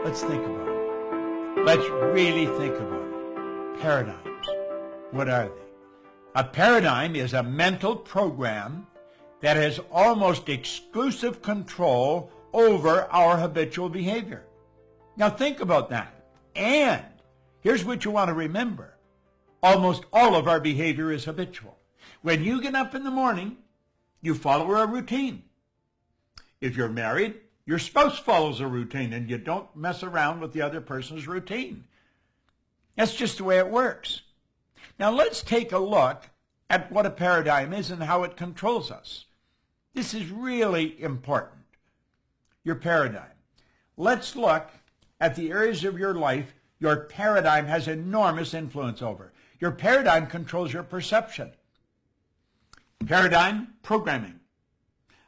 Let's think about it. Let's really think about it. Paradigms. What are they? A paradigm is a mental program that has almost exclusive control over our habitual behavior. Now think about that. And here's what you want to remember. Almost all of our behavior is habitual. When you get up in the morning, you follow a routine. If you're married, your spouse follows a routine, and you don't mess around with the other person's routine. That's just the way it works. Now let's take a look at what a paradigm is and how it controls us. This is really important. Your paradigm. Let's look at the areas of your life your paradigm has enormous influence over. Your paradigm controls your perception. Paradigm programming.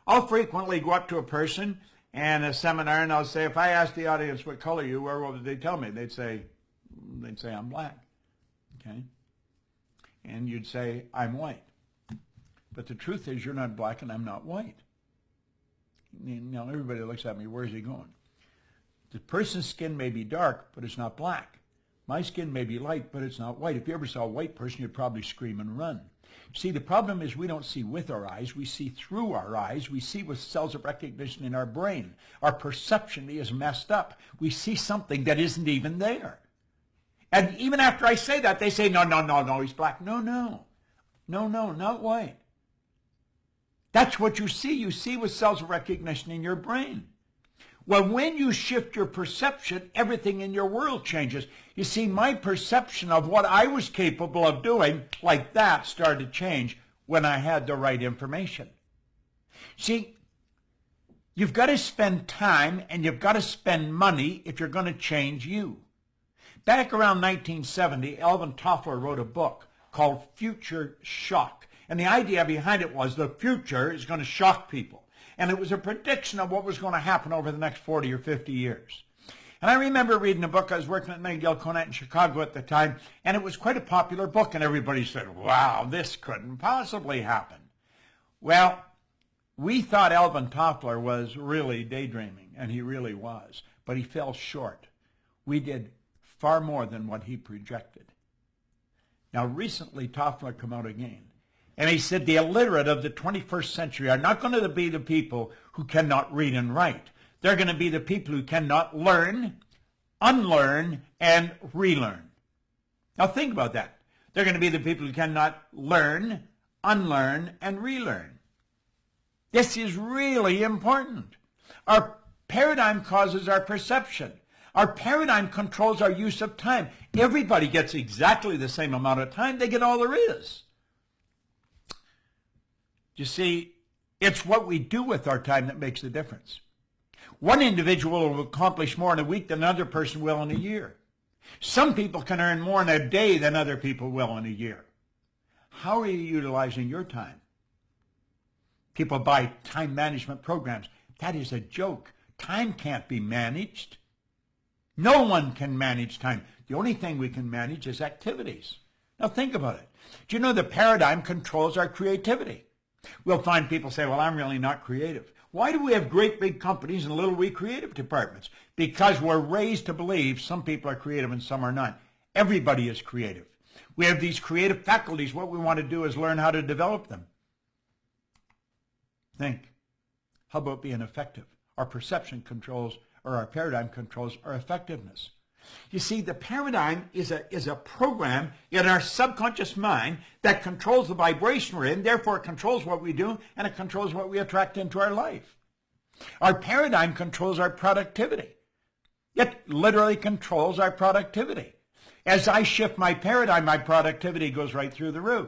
I'll frequently go up to a person and a seminar, and I'll say, if I ask the audience what color you were, what would they tell me? They'd say I'm black. Okay? And you'd say, I'm white. But the truth is, you're not black and I'm not white. Now, everybody looks at me, where's he going? The person's skin may be dark, but it's not black. My skin may be light, but it's not white. If you ever saw a white person, you'd probably scream and run. See, the problem is we don't see with our eyes. We see through our eyes. We see with cells of recognition in our brain. Our perception is messed up. We see something that isn't even there. And even after I say that, they say, no, he's black. No, not white. That's what you see. You see with cells of recognition in your brain. Well, when you shift your perception, everything in your world changes. You see, my perception of what I was capable of doing like that started to change when I had the right information. See, you've got to spend time and you've got to spend money if you're going to change you. Back around 1970, Alvin Toffler wrote a book called Future Shock. And the idea behind it was the future is going to shock people. And it was a prediction of what was going to happen over the next 40 or 50 years. And I remember reading a book. I was working at McGill Conant in Chicago at the time, and it was quite a popular book, and everybody said, wow, this couldn't possibly happen. Well, we thought Alvin Toffler was really daydreaming, and he really was, but he fell short. We did far more than what he projected. Now, recently, Toffler came out again. And he said the illiterate of the 21st century are not going to be the people who cannot read and write. They're going to be the people who cannot learn, unlearn, and relearn. Now think about that. They're going to be the people who cannot learn, unlearn, and relearn. This is really important. Our paradigm causes our perception. Our paradigm controls our use of time. Everybody gets exactly the same amount of time. They get all there is. You see, it's what we do with our time that makes the difference. One individual will accomplish more in a week than another person will in a year. Some people can earn more in a day than other people will in a year. How are you utilizing your time? People buy time management programs. That is a joke. Time can't be managed. No one can manage time. The only thing we can manage is activities. Now think about it. Do you know the paradigm controls our creativity? We'll find people say, well, I'm really not creative. Why do we have great big companies and little wee creative departments? Because we're raised to believe some people are creative and some are not. Everybody is creative. We have these creative faculties. What we want to do is learn how to develop them. Think. How about being effective? Our perception controls, or our paradigm controls our effectiveness. You see, the paradigm is a program in our subconscious mind that controls the vibration we're in, therefore it controls what we do, and it controls what we attract into our life. Our paradigm controls our productivity. It literally controls our productivity. As I shift my paradigm, my productivity goes right through the roof.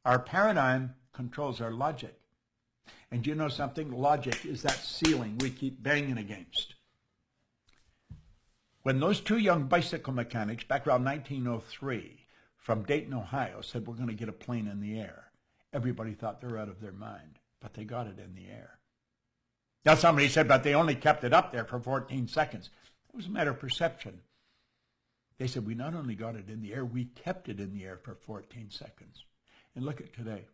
Our paradigm controls our logic. And you know something? Logic is that ceiling we keep banging against. When those two young bicycle mechanics, back around 1903, from Dayton, Ohio, said we're going to get a plane in the air, everybody thought they were out of their mind, but they got it in the air. Now somebody said, but they only kept it up there for 14 seconds. It was a matter of perception. They said, we not only got it in the air, we kept it in the air for 14 seconds. And look at today.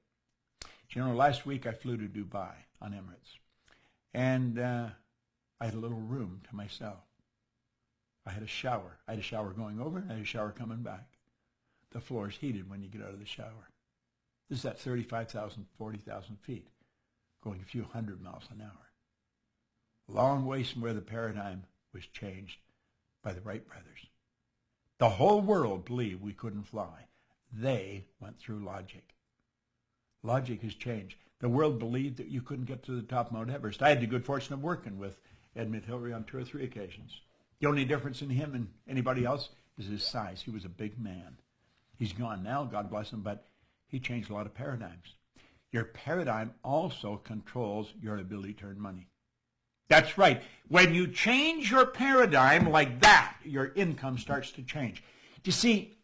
You know, last week I flew to Dubai on Emirates. And I had a little room to myself. I had a shower. I had a shower going over, and I had a shower coming back. The floor is heated when you get out of the shower. This is at 35,000, 40,000 feet, going a few hundred miles an hour. Long ways from where the paradigm was changed by the Wright brothers. The whole world believed we couldn't fly. They went through logic. Logic has changed. The world believed that you couldn't get to the top of Mount Everest. I had the good fortune of working with Edmund Hillary on 2 or 3 occasions. The only difference in him and anybody else is his size. He was a big man. He's gone now, God bless him, but he changed a lot of paradigms. Your paradigm also controls your ability to earn money. That's right. When you change your paradigm like that, your income starts to change. You see,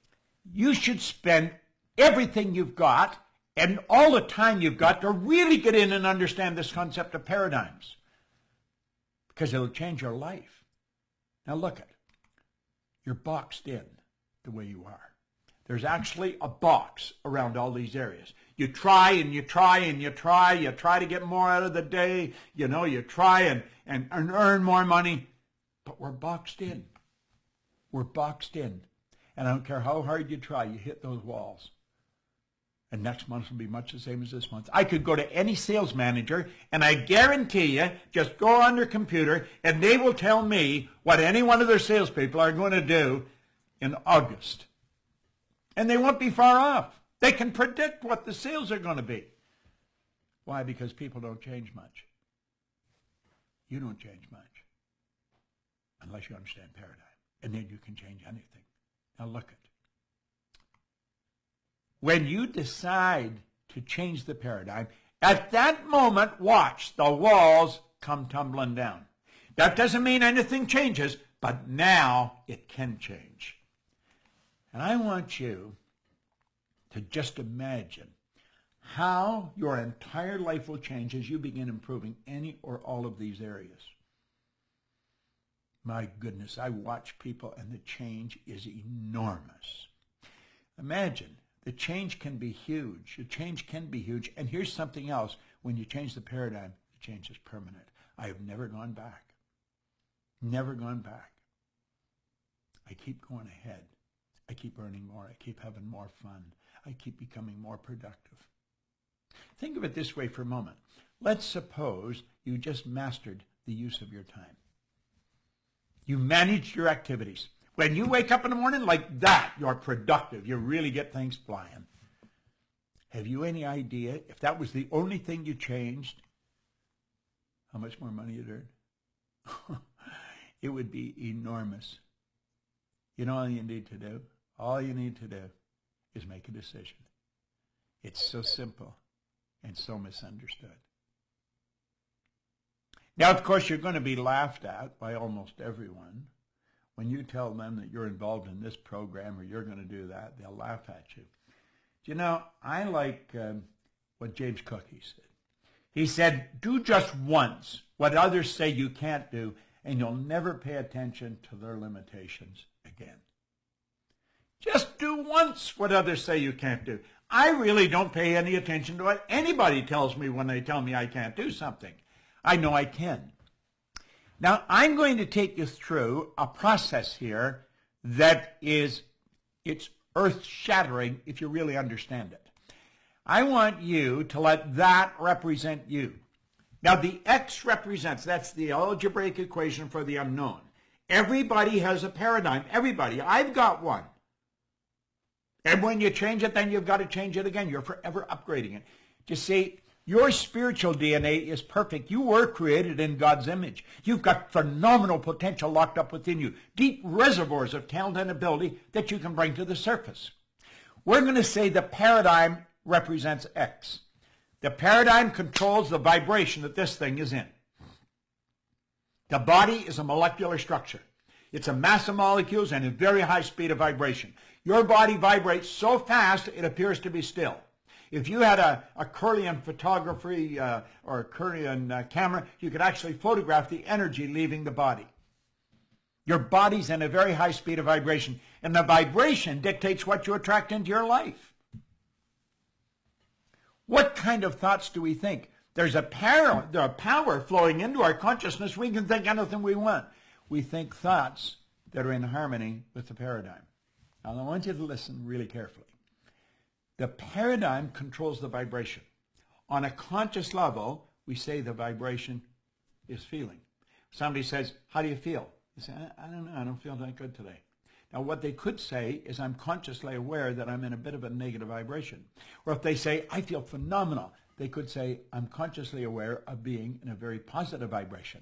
you should spend everything you've got and all the time you've got to really get in and understand this concept of paradigms, because it'll change your life. Now look at, you're boxed in the way you are. There's actually a box around all these areas. You try and you try and you try to get more out of the day, you try and earn more money, but we're boxed in. We're boxed in. And I don't care how hard you try, you hit those walls. And next month will be much the same as this month. I could go to any sales manager, and I guarantee you, just go on their computer, and they will tell me what any one of their salespeople are going to do in August. And they won't be far off. They can predict what the sales are going to be. Why? Because people don't change much. You don't change much unless you understand paradigm. And then you can change anything. Now look at. When you decide to change the paradigm, at that moment, watch, the walls come tumbling down. That doesn't mean anything changes, but now it can change. And I want you to just imagine how your entire life will change as you begin improving any or all of these areas. My goodness, I watch people and the change is enormous. Imagine, the change can be huge. The change can be huge. And here's something else. When you change the paradigm, the change is permanent. I have never gone back. Never gone back. I keep going ahead. I keep earning more. I keep having more fun. I keep becoming more productive. Think of it this way for a moment. Let's suppose you just mastered the use of your time. You managed your activities. When you wake up in the morning like that, you're productive. You really get things flying. Have you any idea, if that was the only thing you changed, how much more money you'd earn? It would be enormous. You know all you need to do? All you need to do is make a decision. It's so simple and so misunderstood. Now, of course, you're going to be laughed at by almost everyone. When you tell them that you're involved in this program or you're going to do that, they'll laugh at you. You know, I like what James Cook said. He said, do just once what others say you can't do, and you'll never pay attention to their limitations again. Just do once what others say you can't do. I really don't pay any attention to what anybody tells me when they tell me I can't do something. I know I can. Now, I'm going to take you through a process here that it's earth-shattering if you really understand it. I want you to let that represent you. Now, the X represents, that's the algebraic equation for the unknown. Everybody has a paradigm. Everybody. I've got one. And when you change it, then you've got to change it again. You're forever upgrading it. You see, your spiritual DNA is perfect. You were created in God's image. You've got phenomenal potential locked up within you, deep reservoirs of talent and ability that you can bring to the surface. We're going to say the paradigm represents X. The paradigm controls the vibration that this thing is in. The body is a molecular structure. It's a mass of molecules and a very high speed of vibration. Your body vibrates so fast it appears to be still. If you had a Curlian photography or a Curlian camera, you could actually photograph the energy leaving the body. Your body's in a very high speed of vibration, and the vibration dictates what you attract into your life. What kind of thoughts do we think? There's a power flowing into our consciousness. We can think anything we want. We think thoughts that are in harmony with the paradigm. Now, I want you to listen really carefully. The paradigm controls the vibration. On a conscious level, we say the vibration is feeling. Somebody says, how do you feel? You say, I don't know, I don't feel that good today. Now, what they could say is, I'm consciously aware that I'm in a bit of a negative vibration. Or if they say, I feel phenomenal, they could say, I'm consciously aware of being in a very positive vibration.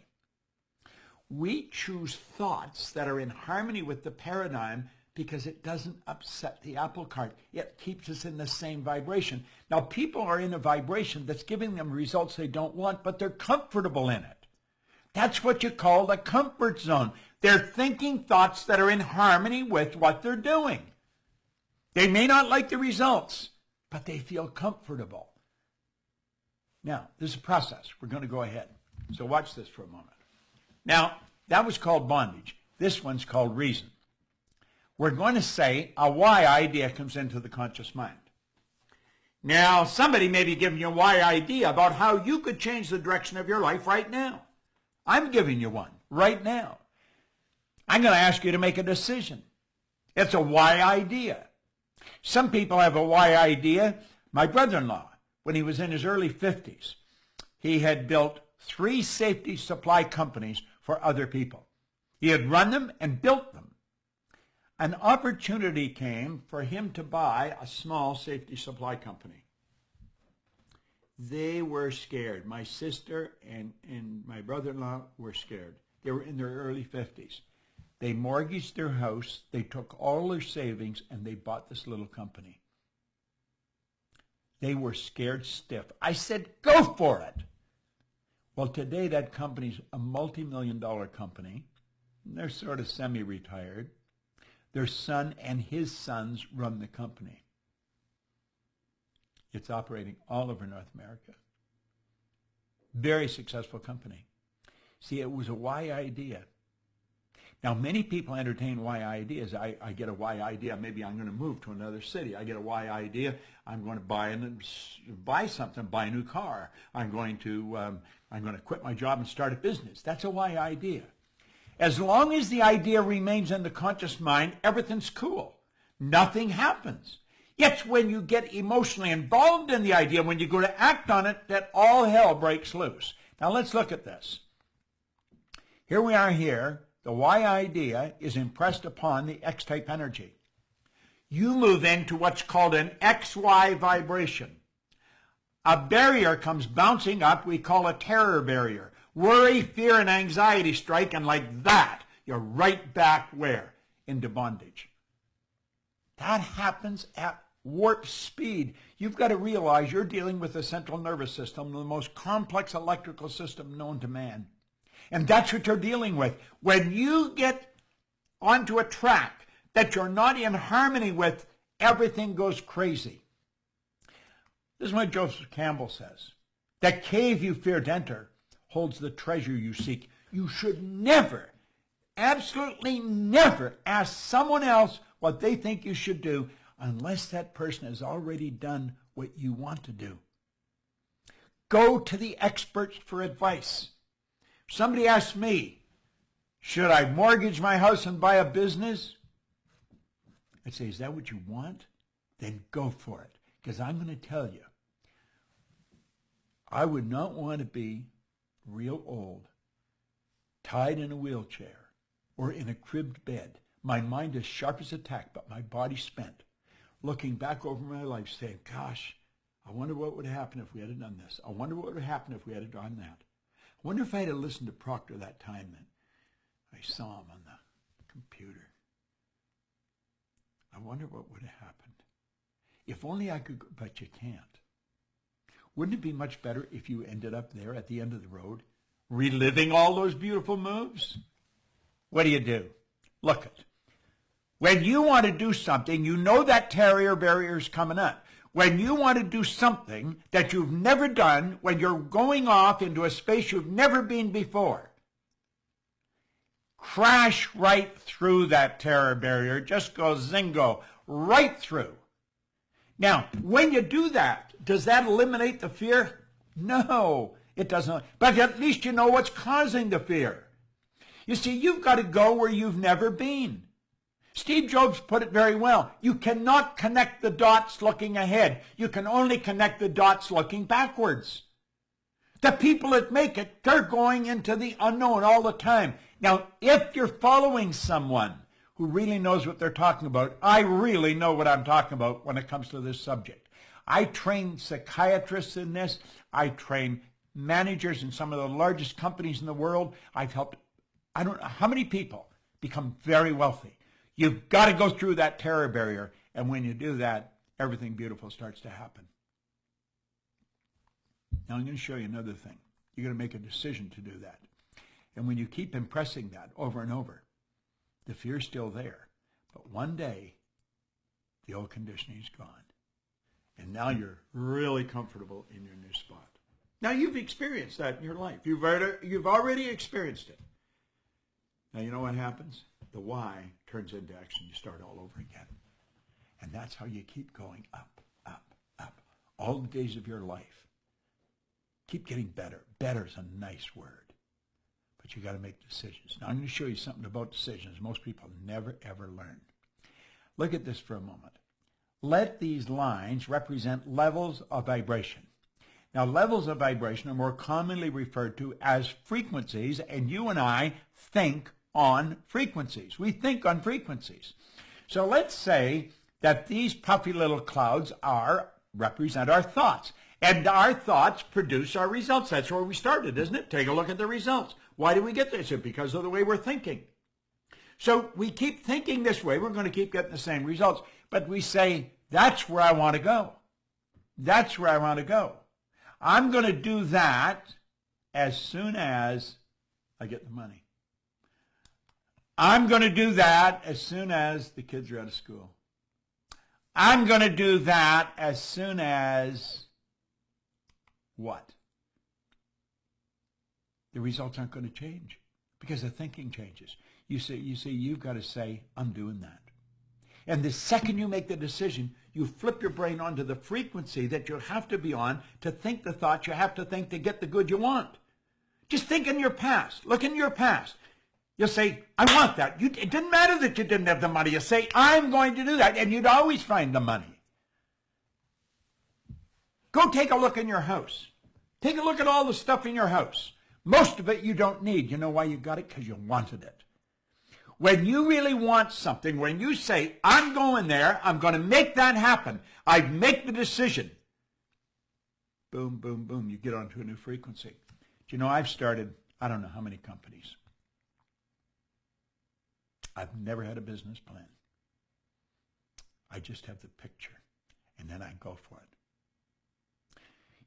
We choose thoughts that are in harmony with the paradigm because it doesn't upset the apple cart. It keeps us in the same vibration. Now, people are in a vibration that's giving them results they don't want, but they're comfortable in it. That's what you call the comfort zone. They're thinking thoughts that are in harmony with what they're doing. They may not like the results, but they feel comfortable. Now, this is a process. We're going to go ahead. So watch this for a moment. Now, that was called bondage. This one's called reason. We're going to say a why idea comes into the conscious mind. Now, somebody may be giving you a why idea about how you could change the direction of your life right now. I'm giving you one right now. I'm going to ask you to make a decision. It's a why idea. Some people have a why idea. My brother-in-law, when he was in his early 50s, he had built 3 safety supply companies for other people. He had run them and built them. An opportunity came for him to buy a small safety supply company. They were scared. My sister and my brother-in-law were scared. They were in their early 50s. They mortgaged their house, they took all their savings, and they bought this little company. They were scared stiff. I said, go for it. Well, today that company's a multi-million-dollar company. They're sort of semi-retired. Their son and his sons run the company. It's operating all over North America. Very successful company. See, it was a why idea. Now, many people entertain why ideas. I get a why idea. Maybe I'm going to move to another city. I get a why idea. I'm going to buy something, buy a new car. I'm going to quit my job and start a business. That's a why idea. As long as the idea remains in the conscious mind, everything's cool. Nothing happens. It's when you get emotionally involved in the idea, when you go to act on it, that all hell breaks loose. Now let's look at this. Here we are here. The why idea is impressed upon the X-type energy. You move into what's called an XY vibration. A barrier comes bouncing up, we call a terror barrier. Worry, fear, and anxiety strike, and like that, you're right back where? Into bondage. That happens at warp speed. You've got to realize you're dealing with the central nervous system, the most complex electrical system known to man. And that's what you're dealing with. When you get onto a track that you're not in harmony with, everything goes crazy. This is what Joseph Campbell says. The cave you fear to enter holds the treasure you seek. You should never, absolutely never ask someone else what they think you should do unless that person has already done what you want to do. Go to the experts for advice. Somebody asked me, should I mortgage my house and buy a business? I'd say, is that what you want? Then go for it. Because I'm going to tell you, I would not want to be real old, tied in a wheelchair, or in a cribbed bed. My mind is sharp as a tack, but my body spent. Looking back over my life saying, gosh, I wonder what would happen if we had done this. I wonder what would happen if we had done that. I wonder if I had listened to Proctor that time that I saw him on the computer. I wonder what would have happened. If only I could, but you can't. Wouldn't it be much better if you ended up there at the end of the road, reliving all those beautiful moves? What do? Look it. When you want to do something, you know that terror barrier is coming up. When you want to do something that you've never done, when you're going off into a space you've never been before, crash right through that terror barrier. Just go zingo, right through. Now, when you do that, does that eliminate the fear? No, it doesn't. But at least you know what's causing the fear. You see, you've got to go where you've never been. Steve Jobs put it very well. You cannot connect the dots looking ahead. You can only connect the dots looking backwards. The people that make it, they're going into the unknown all the time. Now, if you're following someone who really knows what they're talking about, I really know what I'm talking about when it comes to this subject. I train psychiatrists in this. I train managers in some of the largest companies in the world. I've helped, I don't know how many people become very wealthy. You've got to go through that terror barrier. And when you do that, everything beautiful starts to happen. Now I'm going to show you another thing. You're going to make a decision to do that. And when you keep impressing that over and over, the fear's still there. But one day, the old conditioning's gone. And now you're really comfortable in your new spot. Now you've experienced that in your life. You've already experienced it. Now you know what happens? The why turns into action. You start all over again. And that's how you keep going up, up, up. All the days of your life. Keep getting better. Better is a nice word. But you got to make decisions. Now I'm going to show you something about decisions most people never, ever learn. Look at this for a moment. Let these lines represent levels of vibration. Now, levels of vibration are more commonly referred to as frequencies, and you and I think on frequencies. We think on frequencies. So let's say that these puffy little clouds represent our thoughts, and our thoughts produce our results. That's where we started, isn't it? Take a look at the results. Why do we get this? It's because of the way we're thinking. So we keep thinking this way. We're going to keep getting the same results. But we say, that's where I want to go. That's where I want to go. I'm going to do that as soon as I get the money. I'm going to do that as soon as the kids are out of school. I'm going to do that as soon as what? The results aren't going to change because the thinking changes. You see, you've got to say, I'm doing that. And the second you make the decision, you flip your brain onto the frequency that you have to be on to think the thoughts you have to think to get the good you want. Just think in your past. Look in your past. You'll say, I want that. It didn't matter that you didn't have the money. You say, I'm going to do that. And you'd always find the money. Go take a look in your house. Take a look at all the stuff in your house. Most of it you don't need. You know why you got it? Because you wanted it. When you really want something, when you say, I'm going there, I'm going to make that happen, I make the decision. Boom, boom, boom, you get onto a new frequency. Do you know, I've started, I don't know how many companies. I've never had a business plan. I just have the picture, and then I go for it.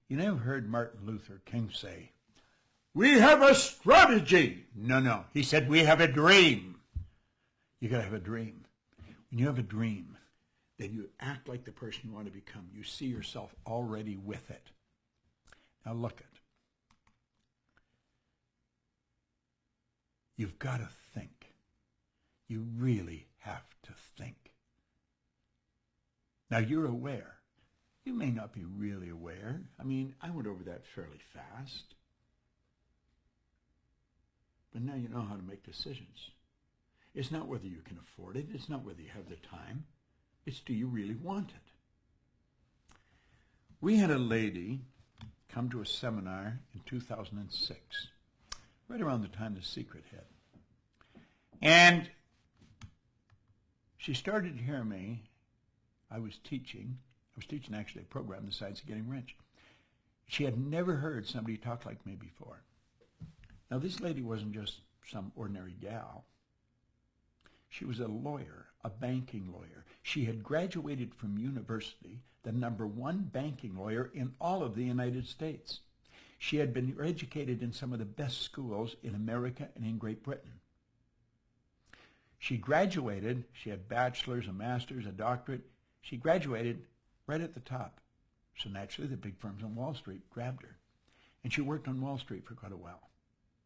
You never heard Martin Luther King say, we have a strategy. No. He said, we have a dream. You got to have a dream. When you have a dream, then you act like the person you want to become. You see yourself already with it. Now look at. You've got to think. You really have to think. Now you're aware. You may not be really aware. I mean, I went over that fairly fast. But now you know how to make decisions. It's not whether you can afford it. It's not whether you have the time. It's do you really want it? We had a lady come to a seminar in 2006, right around the time The Secret hit. And she started to hear me. I was teaching actually a program, The Science of Getting Rich. She had never heard somebody talk like me before. Now, this lady wasn't just some ordinary gal. She was a lawyer, a banking lawyer. She had graduated from university, the #1 banking lawyer in all of the United States. She had been educated in some of the best schools in America and in Great Britain. She graduated, she had bachelor's, a master's, a doctorate. She graduated right at the top. So naturally, the big firms on Wall Street grabbed her. And she worked on Wall Street for quite a while.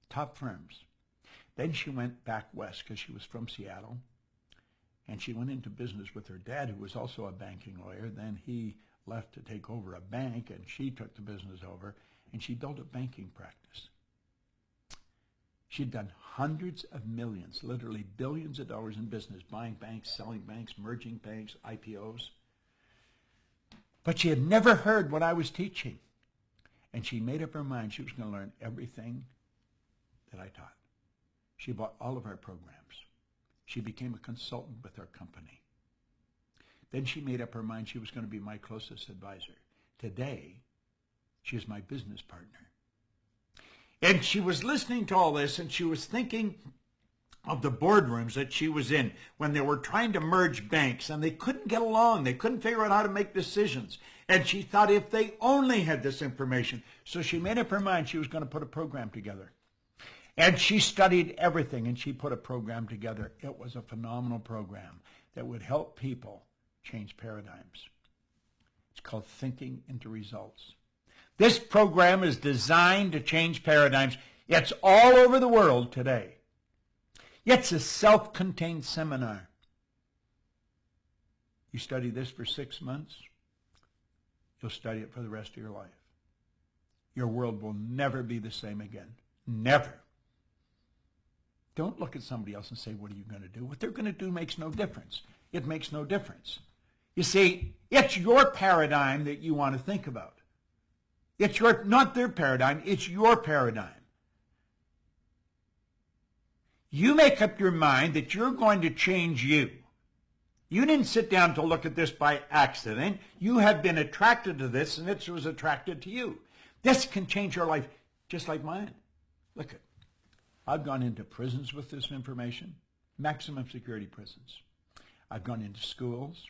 Top firms. Then she went back west because she was from Seattle, and she went into business with her dad, who was also a banking lawyer. Then he left to take over a bank, and she took the business over, and she built a banking practice. She'd done hundreds of millions, literally billions of dollars in business, buying banks, selling banks, merging banks, IPOs. But she had never heard what I was teaching. And she made up her mind she was going to learn everything that I taught. She bought all of our programs. She became a consultant with our company. Then she made up her mind she was going to be my closest advisor. Today, she is my business partner. And she was listening to all this, and she was thinking of the boardrooms that she was in when they were trying to merge banks, and they couldn't get along. They couldn't figure out how to make decisions. And she thought if they only had this information. So she made up her mind she was going to put a program together. And she studied everything, and she put a program together. It was a phenomenal program that would help people change paradigms. It's called Thinking into Results. This program is designed to change paradigms. It's all over the world today. It's a self-contained seminar. You study this for 6 months, you'll study it for the rest of your life. Your world will never be the same again. Never. Don't look at somebody else and say, what are you going to do? What they're going to do makes no difference. It makes no difference. You see, it's your paradigm that you want to think about. It's not their paradigm, it's your paradigm. You make up your mind that you're going to change you. You didn't sit down to look at this by accident. You have been attracted to this, and it was attracted to you. This can change your life just like mine. Look at, I've gone into prisons with this information, maximum security prisons. I've gone into schools.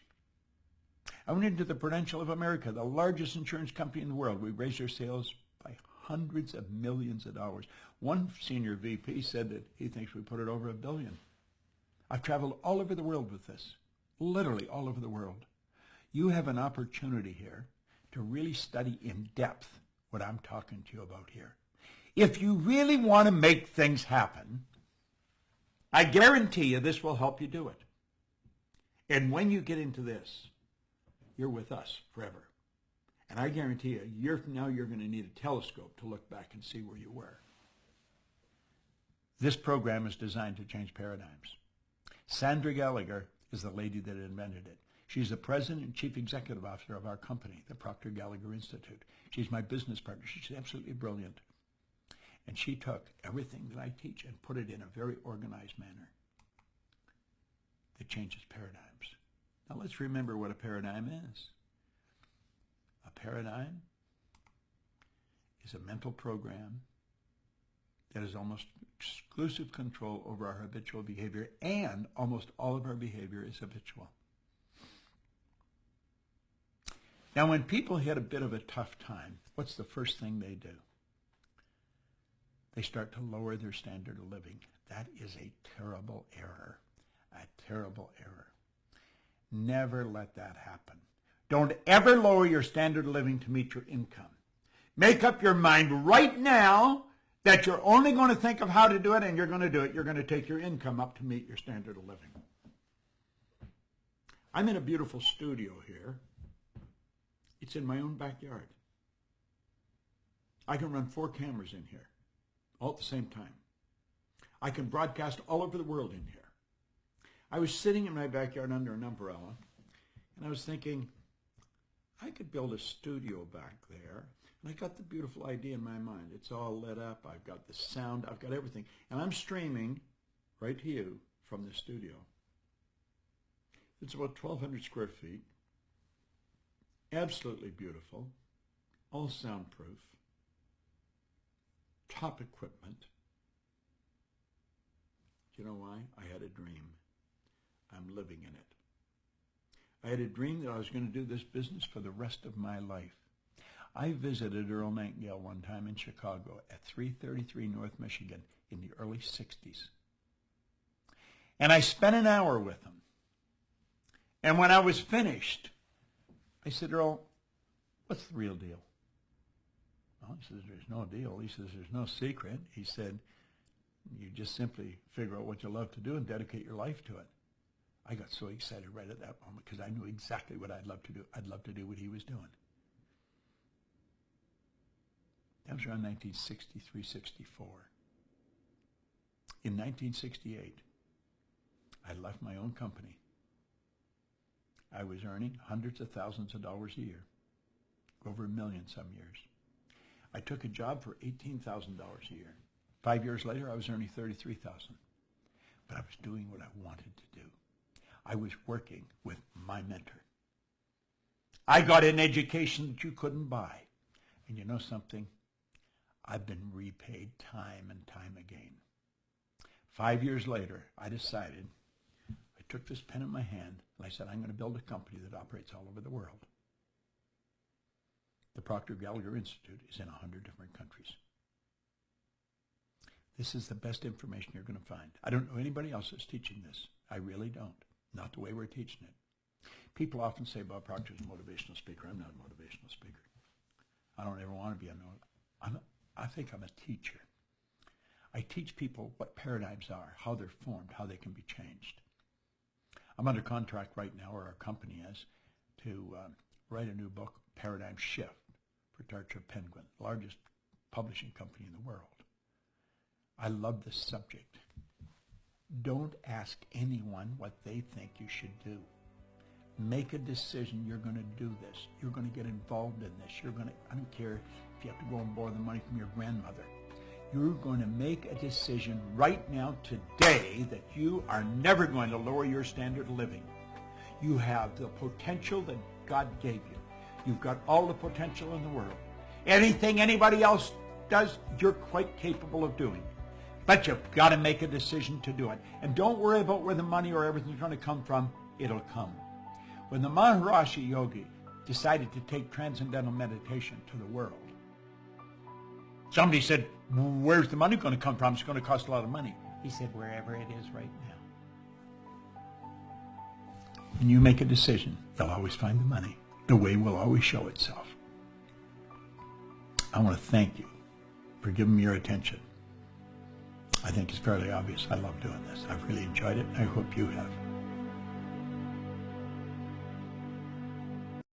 I went into the Prudential of America, the largest insurance company in the world. We raised our sales by hundreds of millions of dollars. One senior VP said that he thinks we put it over $1 billion. I've traveled all over the world with this, literally all over the world. You have an opportunity here to really study in depth what I'm talking to you about here. If you really want to make things happen, I guarantee you this will help you do it. And when you get into this, you're with us forever. And I guarantee you, a year from now, you're going to need a telescope to look back and see where you were. This program is designed to change paradigms. Sandra Gallagher is the lady that invented it. She's the president and chief executive officer of our company, the Proctor Gallagher Institute. She's my business partner. She's absolutely brilliant. And she took everything that I teach and put it in a very organized manner that changes paradigms. Now let's remember what a paradigm is. A paradigm is a mental program that has almost exclusive control over our habitual behavior, and almost all of our behavior is habitual. Now when people hit a bit of a tough time, what's the first thing they do? They start to lower their standard of living. That is a terrible error, a terrible error. Never let that happen. Don't ever lower your standard of living to meet your income. Make up your mind right now that you're only going to think of how to do it, and you're going to do it. You're going to take your income up to meet your standard of living. I'm in a beautiful studio here. It's in my own backyard. I can run 4 cameras in here all at the same time. I can broadcast all over the world in here. I was sitting in my backyard under an umbrella, and I was thinking, I could build a studio back there. And I got the beautiful idea in my mind. It's all lit up. I've got the sound. I've got everything. And I'm streaming right to you from the studio. It's about 1,200 square feet. Absolutely beautiful. All soundproof. Top equipment. You know why? I had a dream. I'm living in it. I had a dream that I was going to do this business for the rest of my life. I visited Earl Nightingale one time in Chicago at 333 North Michigan in the early 60s. And I spent an hour with him. And when I was finished, I said, Earl, what's the real deal? Well, he says, there's no deal. He says, there's no secret. He said, you just simply figure out what you love to do and dedicate your life to it. I got so excited right at that moment because I knew exactly what I'd love to do. I'd love to do what he was doing. That was around 1963, 64. In 1968, I left my own company. I was earning hundreds of thousands of dollars a year, over $1 million some years. I took a job for $18,000 a year. 5 years later, I was earning $33,000. But I was doing what I wanted to do. I was working with my mentor. I got an education that you couldn't buy. And you know something? I've been repaid time and time again. 5 years later, I decided, I took this pen in my hand, and I said, I'm going to build a company that operates all over the world. The Proctor Institute is in 100 different countries. This is the best information you're going to find. I don't know anybody else that's teaching this. I really don't. Not the way we're teaching it. People often say, Bob Proctor's a motivational speaker. I'm not a motivational speaker. I don't ever want to be. I think I'm a teacher. I teach people what paradigms are, how they're formed, how they can be changed. I'm under contract right now, or our company is, to write a new book, Paradigm Shift, for Tarcher Penguin, the largest publishing company in the world. I love this subject. Don't ask anyone what they think you should do. Make a decision. You're going to do this. You're going to get involved in this. I don't care if you have to go and borrow the money from your grandmother. You're going to make a decision right now, today, that you are never going to lower your standard of living. You have the potential that God gave you. You've got all the potential in the world. Anything anybody else does, you're quite capable of doing. But you've got to make a decision to do it. And don't worry about where the money or everything's going to come from. It'll come. When the Maharishi Yogi decided to take transcendental meditation to the world, somebody said, where's the money going to come from? It's going to cost a lot of money. He said, wherever it is right now. When you make a decision, you'll always find the money. The way will always show itself. I want to thank you for giving me your attention. I think it's fairly obvious. I love doing this. I've really enjoyed it. I hope you have.